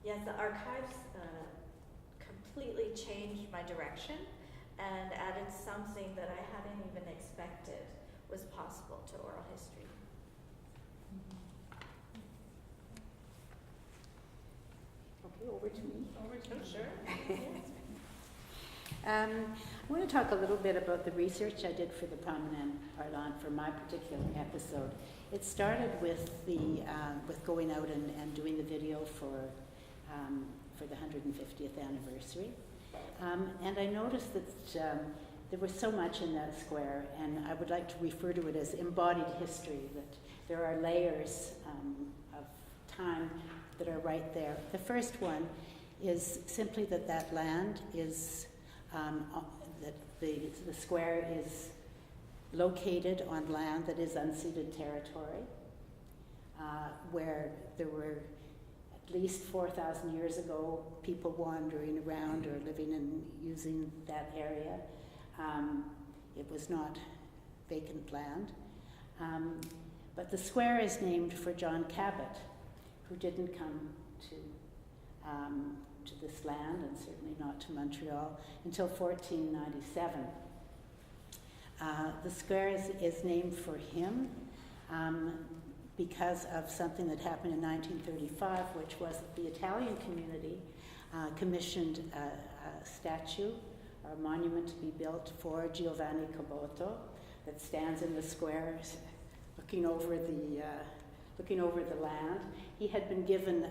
yes, the archives completely changed my direction and added something that I hadn't even expected was possible to oral history. Okay, over to me. Over to you. Sure. I want to talk a little bit about the research I did for the Promenade Parlant for my particular episode. It started with with going out and doing the video for the 150th anniversary, and I noticed that there was so much in that square, and I would like to refer to it as embodied history. That there are layers of time that are right there. The first one is simply that land is. That the square is located on land that is unceded territory, where there were at least 4,000 years ago people wandering around or living and using that area. It was not vacant land. But the square is named for John Cabot, who didn't come to this land, and certainly not to Montreal, until 1497. The square is named for him because of something that happened in 1935, which was that the Italian community commissioned a statue or a monument to be built for Giovanni Caboto that stands in the square looking over the land. He had been given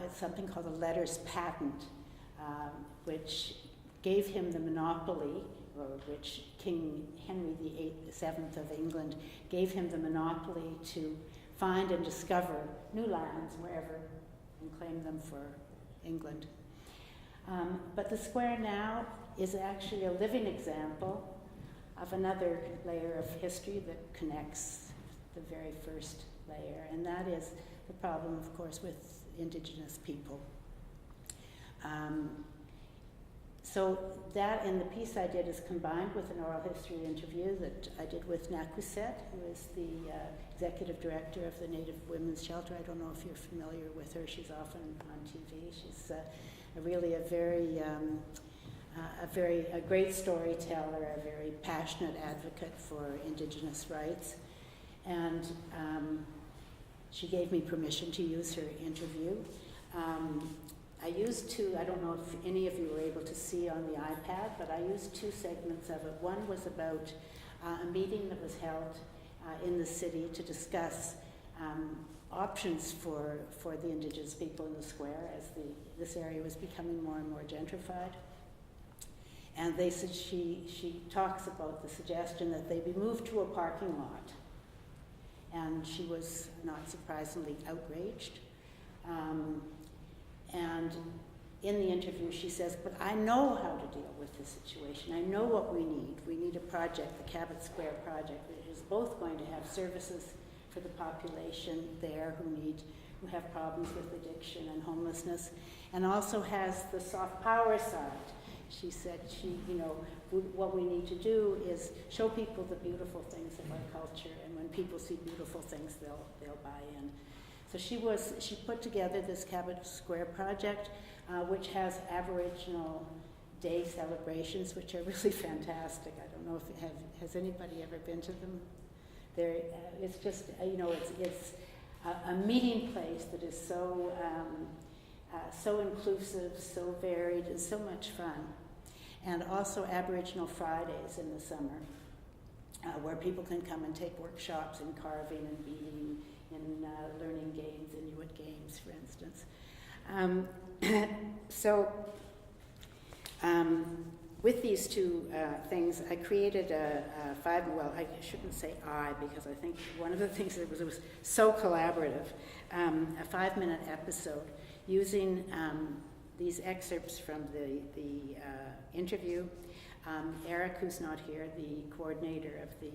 it's something called a letters patent, which gave him the monopoly, or which King Henry VIII of England gave him the monopoly to find and discover new lands wherever and claim them for England. But the square now is actually a living example of another layer of history that connects the very first layer, and that is the problem, of course, with Indigenous people. So that and the piece I did is combined with an oral history interview that I did with Nakuset, who is the executive director of the Native Women's Shelter. I don't know if you're familiar with her. She's often on TV. She's really a great storyteller, a very passionate advocate for Indigenous rights. And she gave me permission to use her interview. I don't know if any of you were able to see on the iPad, but I used two segments of it. One was about a meeting that was held in the city to discuss options for the Indigenous people in the square as this area was becoming more and more gentrified. And they said she talks about the suggestion that they be moved to a parking lot. And she was, not surprisingly, outraged. And in the interview she says, but I know how to deal with this situation. I know what we need. We need a project, the Cabot Square project, which is both going to have services for the population there who have problems with addiction and homelessness, and also has the soft power side. She said what we need to do is show people the beautiful things of our culture, and when people see beautiful things, they'll buy in. So she put together this Cabot Square project, which has Aboriginal Day celebrations, which are really fantastic. I don't know if has anybody ever been to them. It's just it's a meeting place that is so inclusive, so varied, and so much fun. And also Aboriginal Fridays in the summer, where people can come and take workshops in carving and beading, in learning games, Inuit games, for instance. With these two things, I created I shouldn't say I, because I think one of the things that was so collaborative, a 5-minute episode using these excerpts from the interview. Eric, who's not here, the coordinator of the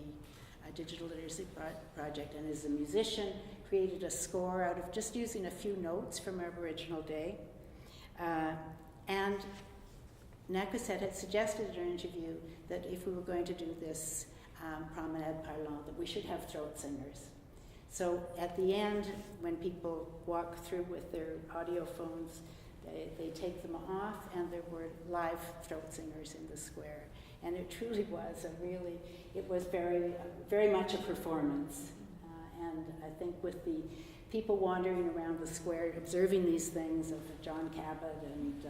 Digital Literacy Project and is a musician, created a score out of just using a few notes from Aboriginal Day. And Nakusset had suggested in her interview that if we were going to do this promenade parlant, that we should have throat singers. So at the end, when people walk through with their audio phones, they take them off, and there were live throat singers in the square. And it truly was it was very, very much a performance. And I think with the people wandering around the square, observing these things of John Cabot, and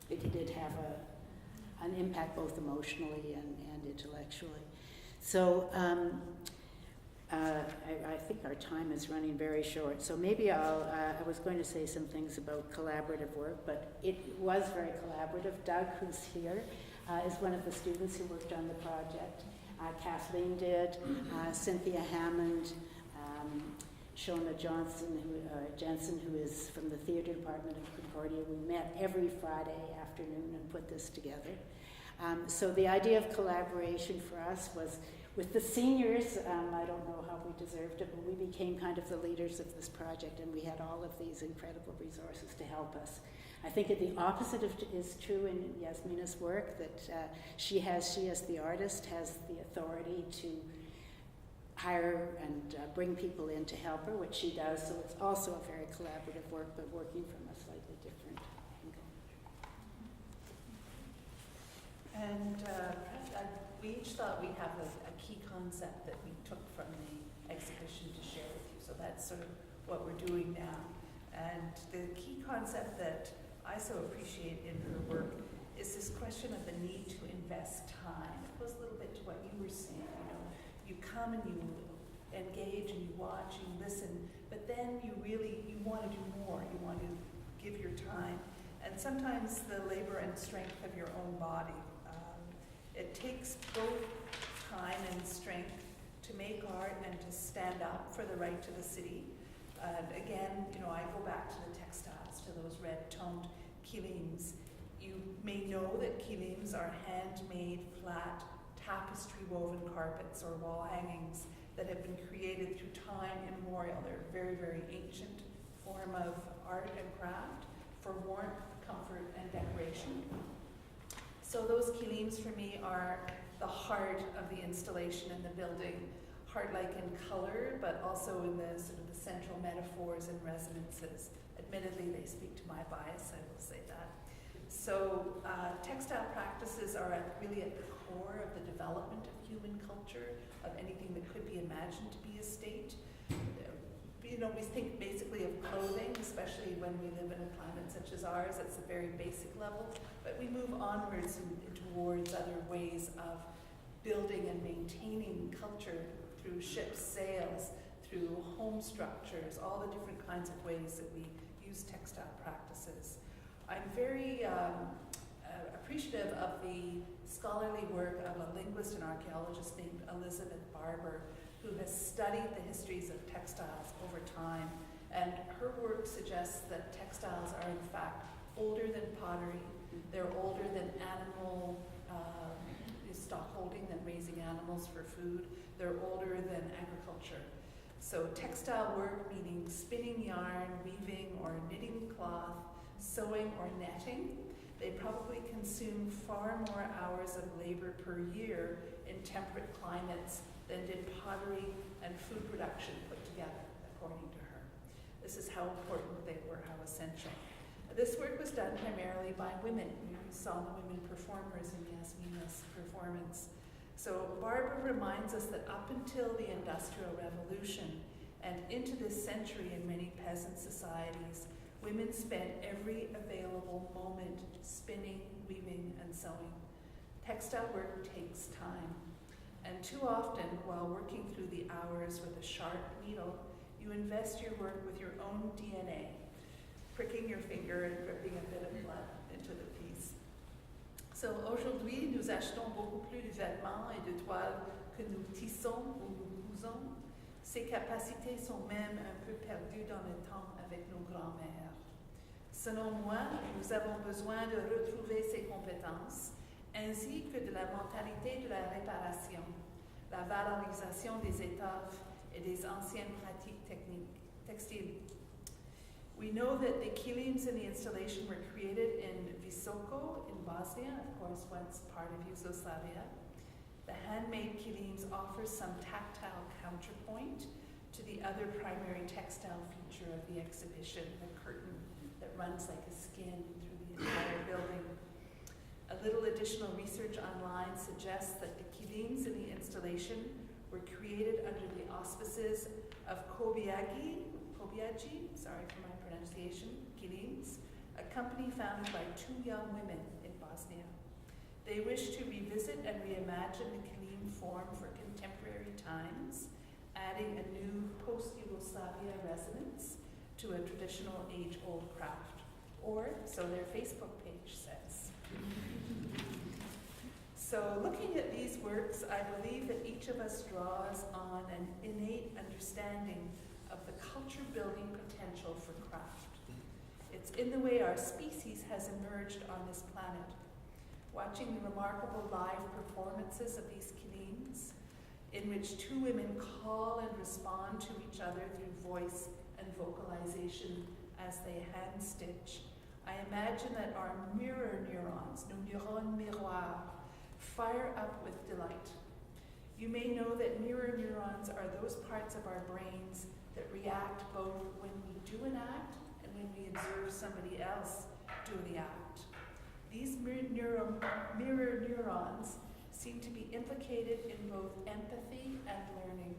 it did have an impact both emotionally and intellectually. So I think our time is running very short, so maybe I was going to say some things about collaborative work, but it was very collaborative. Doug, who's here, is one of the students who worked on the project. Kathleen did, Cynthia Hammond, Shona Jensen, who is from the theater department of Concordia. We met every Friday afternoon and put this together. So the idea of collaboration for us was with the seniors. I don't know how we deserved it, but we became kind of the leaders of this project, and we had all of these incredible resources to help us. I think the opposite is true in Jasmina's work, that she as the artist, has the authority to hire and bring people in to help her, which she does, so it's also a very collaborative work, but working from a slightly different angle. And we each thought we'd have a key concept that we took from the exhibition to share with you, so that's sort of what we're doing now. And the key concept that I so appreciate in her work is this question of the need to invest time. It goes a little bit to what you were saying, you come and you engage and you watch, you listen, but then you want to do more, you want to give your time. And sometimes the labor and strength of your own body. It takes both time and strength to make art and to stand up for the right to the city. And again, I go back to the textiles, to those red-toned quilims. You may know that quilims are handmade, flat, tapestry-woven carpets or wall hangings that have been created through time immemorial. They're a very, very ancient form of art and craft for warmth, comfort, and decoration. So those quilims for me are the heart of the installation in the building, heart-like in color, but also in the sort of the central metaphors and resonances. Admittedly, they speak to my bias, I will say that. So textile practices are really at the core of the development of human culture, of anything that could be imagined to be a state. We think basically of clothing, especially when we live in a climate such as ours. It's a very basic level, but we move onwards and towards other ways of building and maintaining culture through ship sails, through home structures, all the different kinds of ways that we use textile practices. I'm very appreciative of the scholarly work of a linguist and archaeologist named Elizabeth Barber, who has studied the histories of textiles over time. And her work suggests that textiles are in fact older than pottery. They're older than animal stock holding, than raising animals for food. They're older than agriculture. So textile work meaning spinning yarn, weaving or knitting cloth, sewing or netting. They probably consume far more hours of labor per year in temperate climates than did pottery and food production put together, according to her. This is how important they were, how essential. This work was done primarily by women. We saw the women performers in Jasmina's performance. So Barbara reminds us that up until the Industrial Revolution and into this century in many peasant societies, women spent every available moment spinning, weaving, and sewing. Textile work takes time. And too often, while working through the hours with a sharp needle, you invest your work with your own DNA, pricking your finger and dripping a bit of blood into the piece. So aujourd'hui, nous achetons beaucoup plus de vêtements et de toiles que nous tissons ou nous cousons. Ces capacités sont même un peu perdues dans le temps avec nos grands-mères. Selon moi, nous avons besoin de retrouver ces compétences, ainsi que de la mentalité de la réparation, la valorisation des étoffes et des anciennes pratiques techniques, textiles. We know that the kilims in the installation were created in Visoko in Bosnia, of course once part of Yugoslavia. The handmade kilims offer some tactile counterpoint to the other primary textile feature of the exhibition, the curtain that runs like a skin through the entire building. A little additional research online suggests that the kilims in the installation were created under the auspices of Kobiagi, sorry for my pronunciation, Kilims, a company founded by two young women in Bosnia. They wish to revisit and reimagine the kilim form for contemporary times, adding a new post-Yugoslavia resonance to a traditional age-old craft, or so their Facebook page says. So looking at these works, I believe that each of us draws on an innate understanding of the culture-building potential for craft. It's in the way our species has emerged on this planet. Watching the remarkable live performances of these kilims, in which two women call and respond to each other through voice and vocalization as they hand-stitch, I imagine that our mirror neurons, nos neurones miroirs, fire up with delight. You may know that mirror neurons are those parts of our brains that react both when we do an act and when we observe somebody else do the act. These mirror neurons seem to be implicated in both empathy and learning.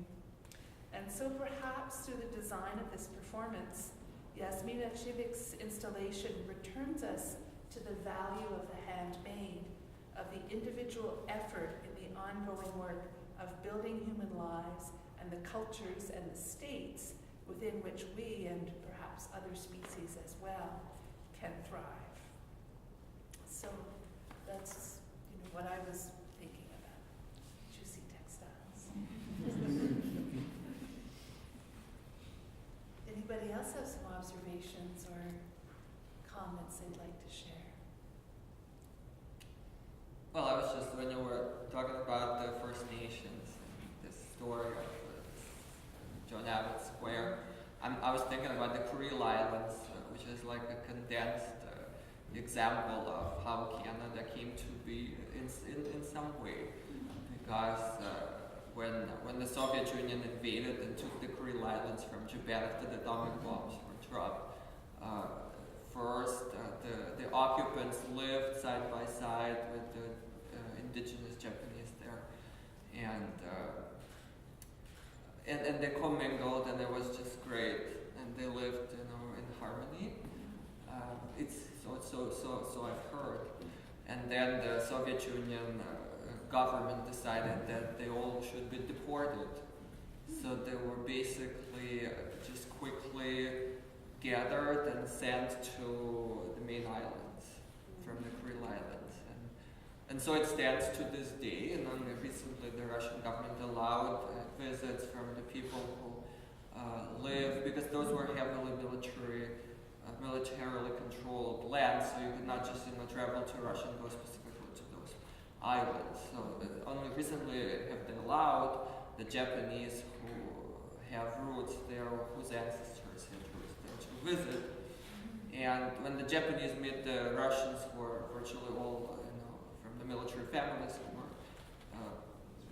And so perhaps through the design of this performance, Jasmina Cibic's installation returns us to the value of the handmade, of the individual effort in the ongoing work of building human lives and the cultures and the states within which we, and perhaps other species as well, can thrive. So that's what I was thinking about, juicy textiles. Anybody else have some observations or comments they'd like to share? Well, I was just, when you were talking about the First Nations, this story of John Abbott Square, I was thinking about the Kuril Islands, which is like a condensed example of how Canada came to be in some way. Because when the Soviet Union invaded and took the Kuril Islands from Japan after the atomic bombs were dropped, first the occupants lived side by side with the indigenous Japanese there, and they commingled, and it was just great, and they lived, in harmony. So I've heard. And then the Soviet Union government decided that they all should be deported. So they were basically just quickly gathered and sent to the main islands from the Kuril Islands. And so it stands to this day, and only recently the Russian government allowed visits from the people who live, because those were heavily militarily controlled lands, so you could not just travel to Russia and go specifically to those islands. So only recently have been allowed the Japanese who have roots there, whose ancestors had roots there to visit. And when the Japanese met the Russians, were virtually all, from the military families who were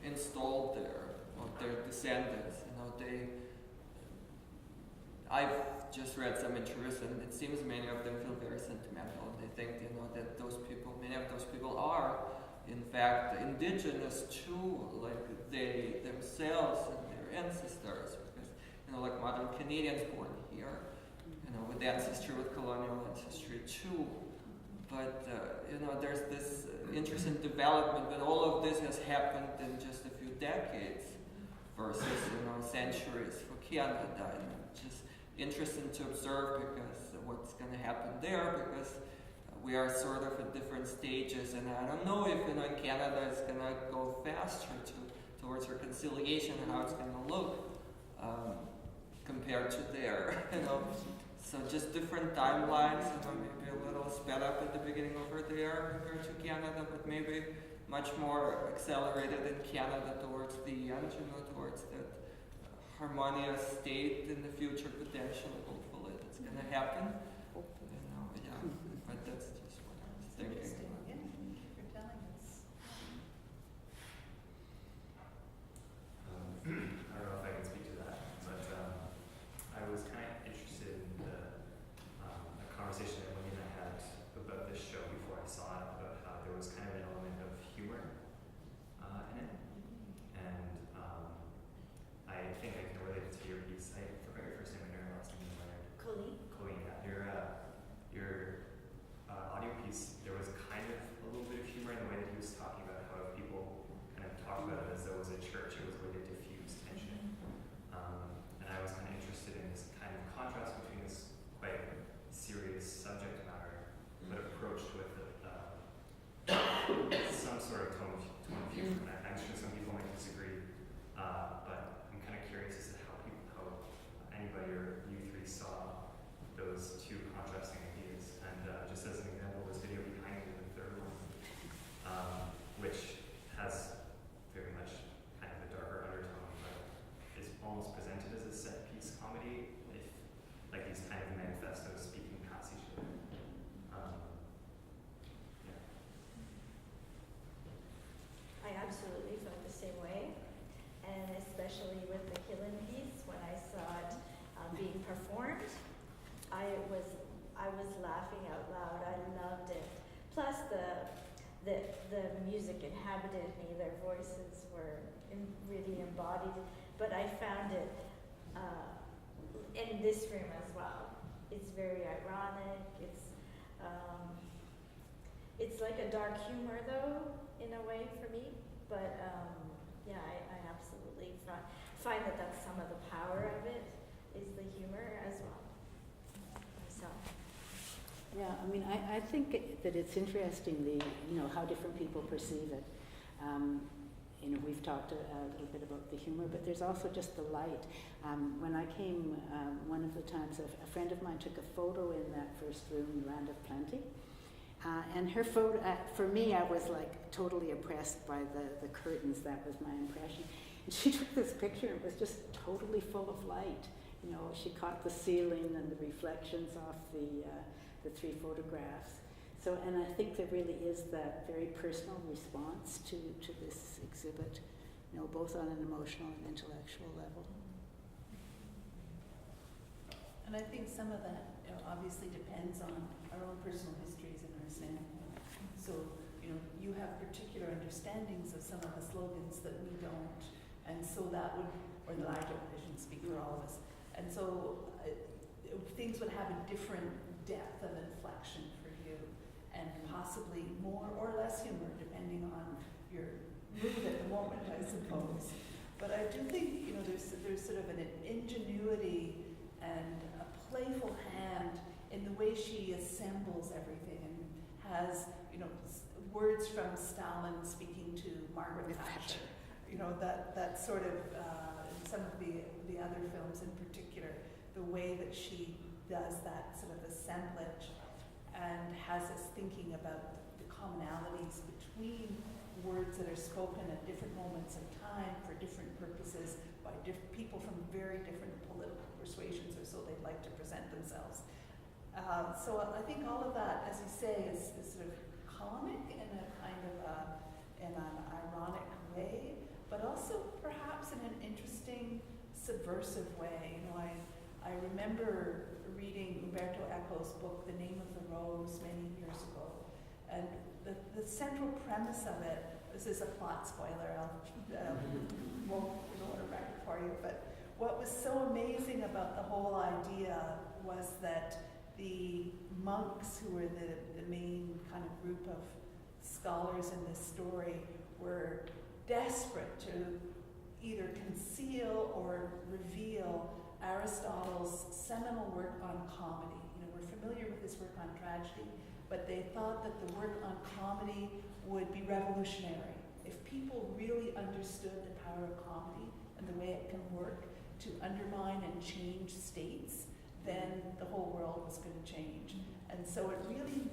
installed there, or their descendants. I've just read some interviews, and it seems many of them feel very sentimental. They think, that those people, many of those people are, in fact, indigenous to, like, they themselves and their ancestors, because, like modern Canadians born here, with ancestry, with colonial ancestry too. But, there's this interesting development, but all of this has happened in just a few decades versus, centuries for Canada. And just interesting to observe because what's going to happen there, because we are sort of at different stages, and I don't know if, in Canada it's going to go faster towards reconciliation and how it's going to look compared to there, So just different timelines, maybe a little sped up at the beginning over there compared to Canada, but maybe much more accelerated in Canada towards the end, towards that harmonious state in the future potentially, hopefully that's going to happen. Yeah, but that's just what I was thinking. Interesting. Yeah, thank you for telling us. I don't know if I can speak to that, but I was kind of interested in a conversation that Wendy and I had about this show before I saw it, about how there was kind of an element of humor in it. And I think I can relate it to your piece. I forgot your first name and your last name, Leonard. Colleen? Colleen, yeah. Your audio piece, there was kind of a little bit of humor in the way that he was talking about how people kind of talk about it as though it was a church. It was a way to diffuse tension. And I was kind of interested in this kind of contrast between this quite serious subject matter, but approached with some sort of tone of humor. And I'm sure some people might disagree, but I'm kind of curious as to how anybody or you three saw those two contrasting ideas. And just as an example, this video behind me, the third one, which has very much kind of a darker undertone, but is almost presented as a set piece comedy, if like these kind of manifestos speaking past each other. Yeah. I absolutely felt the same way, and especially with the Killing piece, when I saw it being performed, I was laughing out loud. I loved it. Plus the music inhabited me. Their voices were really embodied. But I found it in this room as well. It's very ironic. It's like a dark humor though, in a way for me. But yeah, I absolutely find that that's some of the power of it, is the humor as well. So. Yeah, I think that it's interesting how different people perceive it. We've talked a little bit about the humor, but there's also just the light. When I came, one of the times, a friend of mine took a photo in that first room, Land of Plenty. And her photo, for me, I was like totally oppressed by the curtains. That was my impression. And she took this picture, and it was just totally full of light. She caught the ceiling and the reflections off the three photographs. So, and I think there really is that very personal response to this exhibit, both on an emotional and intellectual level. And I think some of that obviously depends on our own personal histories and our standpoint. So, you have particular understandings of some of the slogans that we don't, and so that would, or that I don't, I shouldn't speak for all of us. And so things would have a different depth of inflection for you, and possibly more or less humor depending on your mood at the moment, I suppose. But I do think there's sort of an ingenuity and a playful hand in the way she assembles everything, and has words from Stalin speaking to Margaret Thatcher. That sort of in some of the other films in particular, the way that she does that sort of assemblage and has us thinking about the commonalities between words that are spoken at different moments of time for different purposes, by people from very different political persuasions, or so they'd like to present themselves. So I think all of that, as you say, is sort of comic in a kind of in an ironic way, but also perhaps in an interesting, subversive way. You know, I remember reading Umberto Eco's book, The Name of the Rose, many years ago, and the central premise of it, this is a plot spoiler, I don't want to wreck it for you, but what was so amazing about the whole idea was that the monks, who were the main kind of group of scholars in this story, were desperate to either conceal or reveal Aristotle's seminal work on comedy. You know, we're familiar with his work on tragedy, but they thought that the work on comedy would be revolutionary. If people really understood the power of comedy and the way it can work to undermine and change states, then the whole world was going to change. And so it really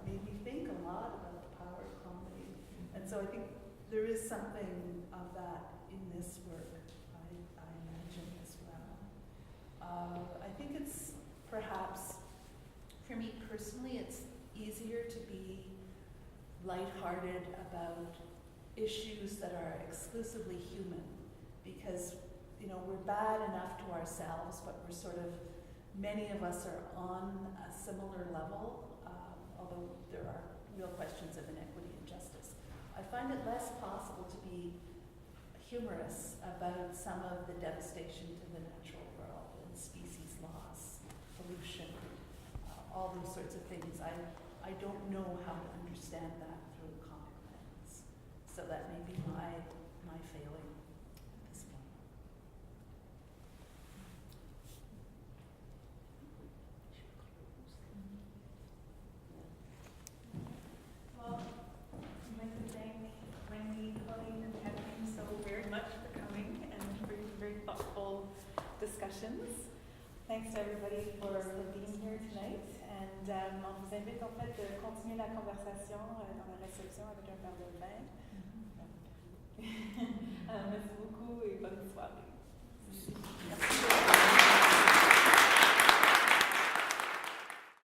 made me think a lot about the power of comedy. And so I think there is something of that in this work, I imagine, as well. I think it's perhaps, for me personally, it's easier to be lighthearted about issues that are exclusively human, because, you know, we're bad enough to ourselves, but we're sort of, many of us are on a similar level, although there are real questions of inequity and justice. I find it less possible to be humorous about some of the devastation to the natural world and species loss, pollution, all those sorts of things. I don't know how to understand that through a comic lens. So that may be my failing at this point. Well, I'd like to thank Wendy, Colleen, and Kathleen so very much for coming and for very thoughtful discussions. Thanks to everybody for being here tonight. And on vous invite en fait de continuer la conversation dans la réception avec un verre de vin.